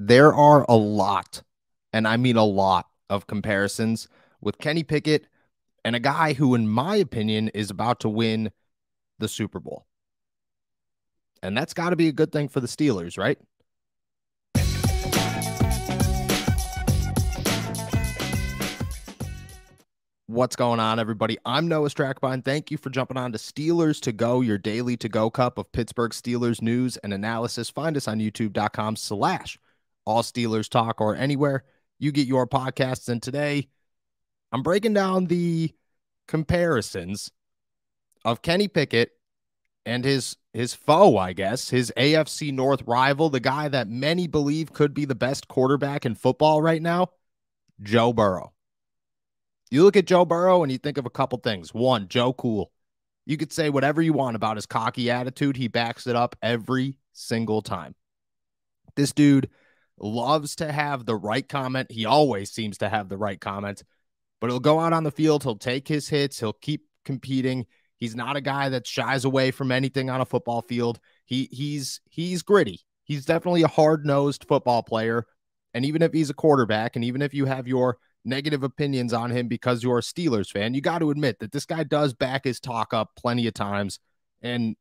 There are a lot, and I mean a lot, of comparisons with Kenny Pickett and a guy who, in my opinion, is about to win the Super Bowl. And that's got to be a good thing for the Steelers, right? What's going on, everybody? I'm Noah Strackbine. Thank you for jumping on to Steelers to Go, your daily to-go cup of Pittsburgh Steelers news and analysis. Find us on youtube.com/all Steelers talk or anywhere you get your podcasts. And today, I'm breaking down the comparisons of Kenny Pickett and his foe, I guess, his AFC North rival, the guy that many believe could be the best quarterback in football right now, Joe Burrow. You look at Joe Burrow and you think of a couple things. One, Joe Cool. You could say whatever you want about his cocky attitude. He backs it up every single time. This dude loves to have the right comment. He always seems to have the right comment, but he'll go out on the field. He'll take his hits. He'll keep competing. He's not a guy that shies away from anything on a football field. He's gritty. He's definitely a hard-nosed football player. And even if he's a quarterback, and even if you have your negative opinions on him because you're a Steelers fan, you got to admit that this guy does back his talk up plenty of times, and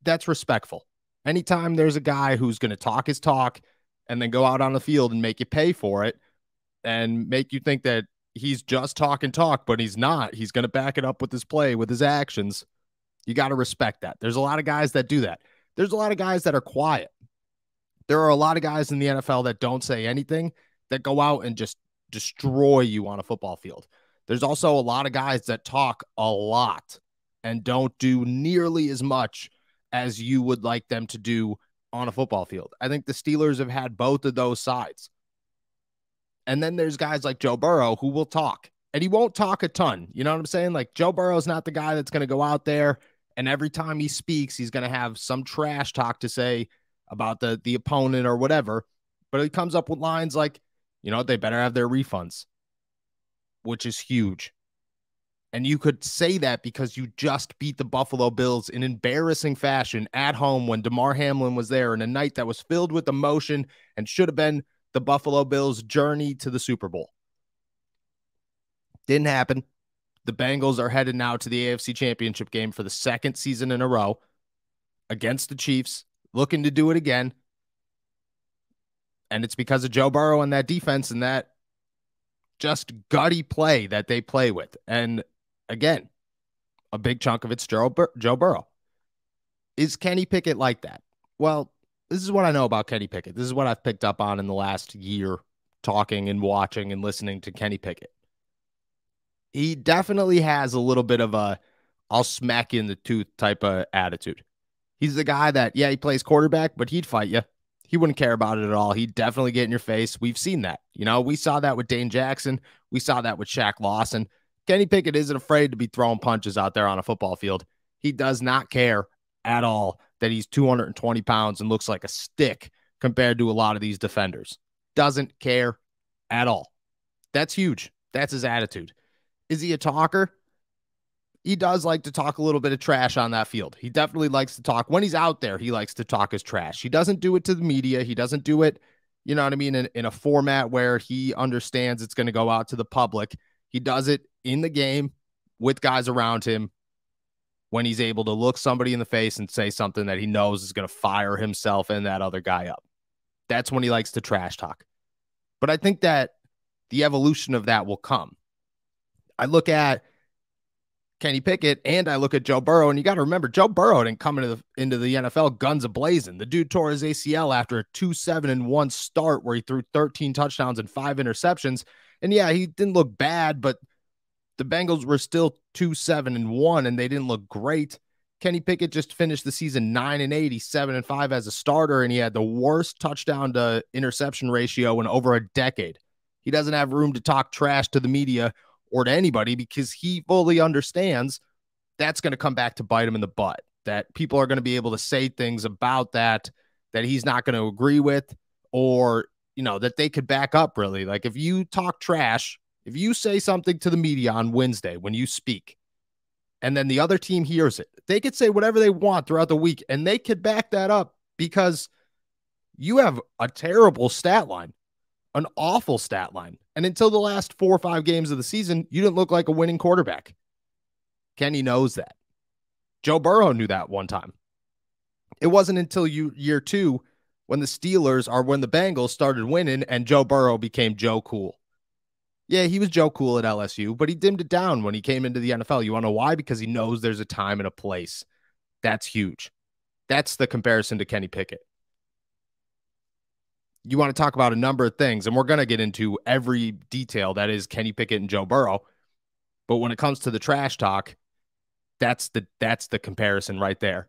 that's respectful. Anytime there's a guy who's going to talk his talk and then go out on the field and make you pay for it and make you think that he's just talking talk, but he's not. He's going to back it up with his play, with his actions. You got to respect that. There's a lot of guys that do that. There's a lot of guys that are quiet. There are a lot of guys in the NFL that don't say anything, that go out and just destroy you on a football field. There's also a lot of guys that talk a lot and don't do nearly as much as you would like them to do on a football field. I think the Steelers have had both of those sides. And then there's guys like Joe Burrow who will talk, and he won't talk a ton. You know what I'm saying? Like, Joe Burrow's not the guy that's going to go out there and every time he speaks, he's going to have some trash talk to say about the opponent or whatever. But he comes up with lines like, you know, they better have their refunds, which is huge. And you could say that because you just beat the Buffalo Bills in embarrassing fashion at home when Damar Hamlin was there in a night that was filled with emotion and should have been the Buffalo Bills' journey to the Super Bowl. Didn't happen. The Bengals are headed now to the AFC Championship game for the second season in a row against the Chiefs, looking to do it again. And it's because of Joe Burrow and that defense and that just gutty play that they play with. And again, a big chunk of it's Joe Burrow. Is Kenny Pickett like that? Well, this is what I know about Kenny Pickett. This is what I've picked up on in the last year, talking and watching and listening to Kenny Pickett. He definitely has a little bit of a I'll smack you in the tooth type of attitude. He's the guy that, yeah, he plays quarterback, but he'd fight you. He wouldn't care about it at all. He'd definitely get in your face. We've seen that. You know, we saw that with Dane Jackson. We saw that with Shaq Lawson. Kenny Pickett isn't afraid to be throwing punches out there on a football field. He does not care at all that he's 220 pounds and looks like a stick compared to a lot of these defenders. Doesn't care at all. That's huge. That's his attitude. Is he a talker? He does like to talk a little bit of trash on that field. He definitely likes to talk. When he's out there, he likes to talk his trash. He doesn't do it to the media. He doesn't do it, you know what I mean, in a format where he understands it's going to go out to the public. He does it in the game with guys around him when he's able to look somebody in the face and say something that he knows is going to fire himself and that other guy up. That's when he likes to trash talk. But I think that the evolution of that will come. I look at Kenny Pickett and I look at Joe Burrow, and you got to remember, Joe Burrow didn't come into the NFL guns a-blazing. The dude tore his ACL after a 2-7-1 start where he threw 13 touchdowns and 5 interceptions. And yeah, he didn't look bad, but the Bengals were still 2-7-1 and they didn't look great. Kenny Pickett just finished the season 9-8. He's 7-5 as a starter, and he had the worst touchdown to interception ratio in over a decade. He doesn't have room to talk trash to the media or to anybody because he fully understands that's going to come back to bite him in the butt, that people are going to be able to say things about that he's not going to agree with, or, you know, that they could back up really. Like if you talk trash, if you say something to the media on Wednesday when you speak, and then the other team hears it, they could say whatever they want throughout the week and they could back that up because you have a terrible stat line, an awful stat line. And until the last 4 or 5 games of the season, you didn't look like a winning quarterback. Kenny knows that. Joe Burrow knew that one time. It wasn't until year two when the Bengals started winning and Joe Burrow became Joe Cool. Yeah, he was Joe Cool at LSU, but he dimmed it down when he came into the NFL. You want to know why? Because he knows there's a time and a place. That's huge. That's the comparison to Kenny Pickett. You want to talk about a number of things, and we're going to get into every detail that is Kenny Pickett and Joe Burrow. But when it comes to the trash talk, that's the comparison right there.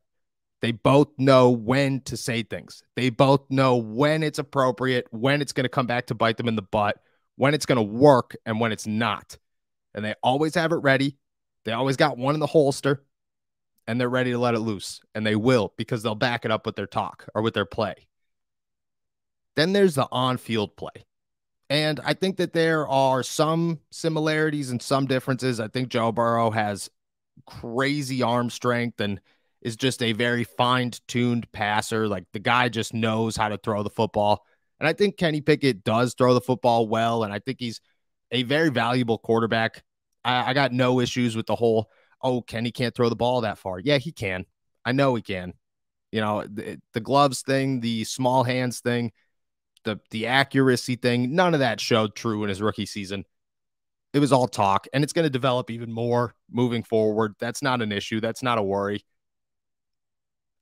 They both know when to say things. They both know when it's appropriate, when it's going to come back to bite them in the butt, when it's going to work, and when it's not. And they always have it ready. They always got one in the holster, and they're ready to let it loose. And they will, because they'll back it up with their talk or with their play. Then there's the on-field play. And I think that there are some similarities and some differences. I think Joe Burrow has crazy arm strength and is just a very fine-tuned passer. Like, the guy just knows how to throw the football. And I think Kenny Pickett does throw the football well, and I think he's a very valuable quarterback. I got no issues with the whole, oh, Kenny can't throw the ball that far. Yeah, he can. I know he can. You know, the gloves thing, the small hands thing, the accuracy thing, none of that showed true in his rookie season. It was all talk, and it's going to develop even more moving forward. That's not an issue. That's not a worry.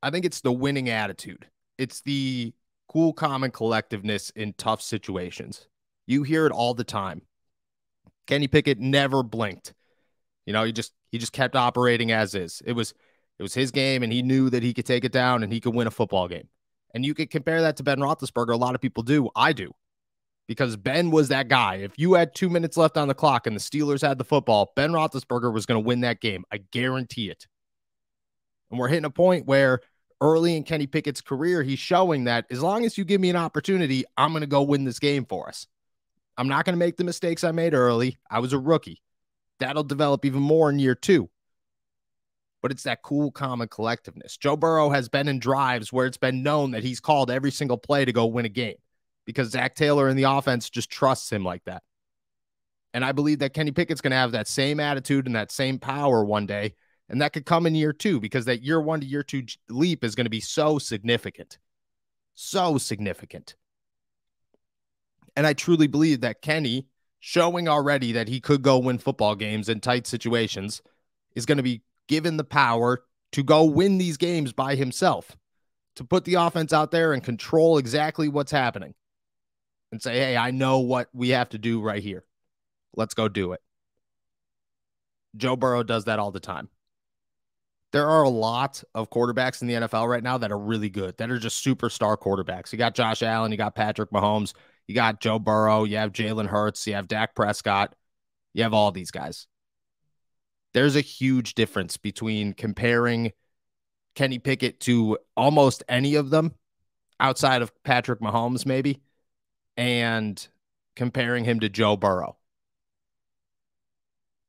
I think it's the winning attitude. It's the cool, calm, and collectiveness in tough situations. You hear it all the time. Kenny Pickett never blinked. You know, he just kept operating as is. It was his game, and he knew that he could take it down and he could win a football game. And you could compare that to Ben Roethlisberger. A lot of people do. I do. Because Ben was that guy. If you had 2 minutes left on the clock and the Steelers had the football, Ben Roethlisberger was going to win that game. I guarantee it. And we're hitting a point where early in Kenny Pickett's career, he's showing that as long as you give me an opportunity, I'm going to go win this game for us. I'm not going to make the mistakes I made early. I was a rookie. That'll develop even more in year two. But it's that cool, calm, and collectiveness. Joe Burrow has been in drives where it's been known that he's called every single play to go win a game because Zach Taylor in the offense just trusts him like that. And I believe that Kenny Pickett's going to have that same attitude and that same power one day. And that could come in year two because that year 1 to year 2 leap is going to be so significant. So significant. And I truly believe that Kenny, showing already that he could go win football games in tight situations, is going to be given the power to go win these games by himself, to put the offense out there and control exactly what's happening and say, hey, I know what we have to do right here. Let's go do it. Joe Burrow does that all the time. There are a lot of quarterbacks in the NFL right now that are really good, that are just superstar quarterbacks. You got Josh Allen, you got Patrick Mahomes, you got Joe Burrow, you have Jalen Hurts, you have Dak Prescott, you have all these guys. There's a huge difference between comparing Kenny Pickett to almost any of them outside of Patrick Mahomes, maybe, and comparing him to Joe Burrow.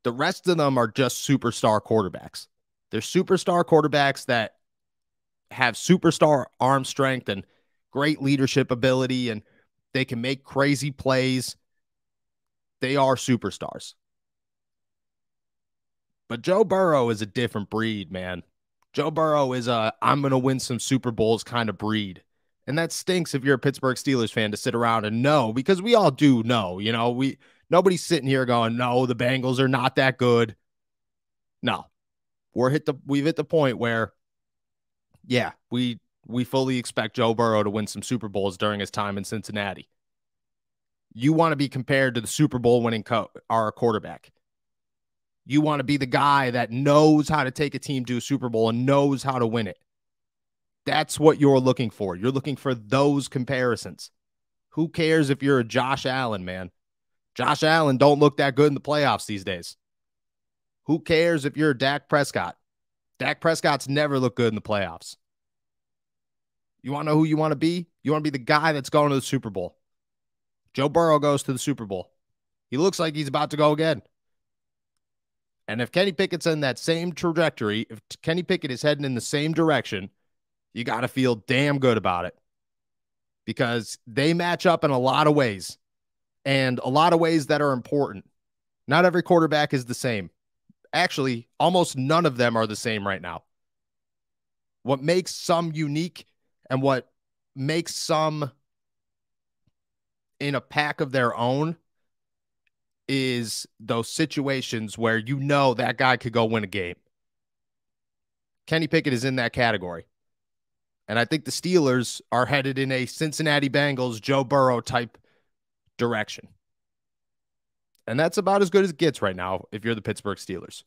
The rest of them are just superstar quarterbacks. They're superstar quarterbacks that have superstar arm strength and great leadership ability, and they can make crazy plays. They are superstars. But Joe Burrow is a different breed, man. Joe Burrow is I'm going to win some Super Bowls kind of breed. And that stinks if you're a Pittsburgh Steelers fan to sit around and know, because we all do know, you know, nobody's sitting here going, no, the Bengals are not that good. No, we've hit the point where, yeah, we fully expect Joe Burrow to win some Super Bowls during his time in Cincinnati. You want to be compared to the Super Bowl winning quarterback. You want to be the guy that knows how to take a team to a Super Bowl and knows how to win it. That's what you're looking for. You're looking for those comparisons. Who cares if you're a Josh Allen, man? Josh Allen don't look that good in the playoffs these days. Who cares if you're a Dak Prescott? Dak Prescott's never looked good in the playoffs. You want to know who you want to be? You want to be the guy that's going to the Super Bowl. Joe Burrow goes to the Super Bowl. He looks like he's about to go again. And if Kenny Pickett's in that same trajectory, if Kenny Pickett is heading in the same direction, you got to feel damn good about it. because they match up in a lot of ways, and a lot of ways that are important. Not every quarterback is the same. Actually, almost none of them are the same right now. What makes some unique and what makes some in a pack of their own is those situations where you know that guy could go win a game. Kenny Pickett is in that category. And I think the Steelers are headed in a Cincinnati Bengals, Joe Burrow type direction. And that's about as good as it gets right now if you're the Pittsburgh Steelers.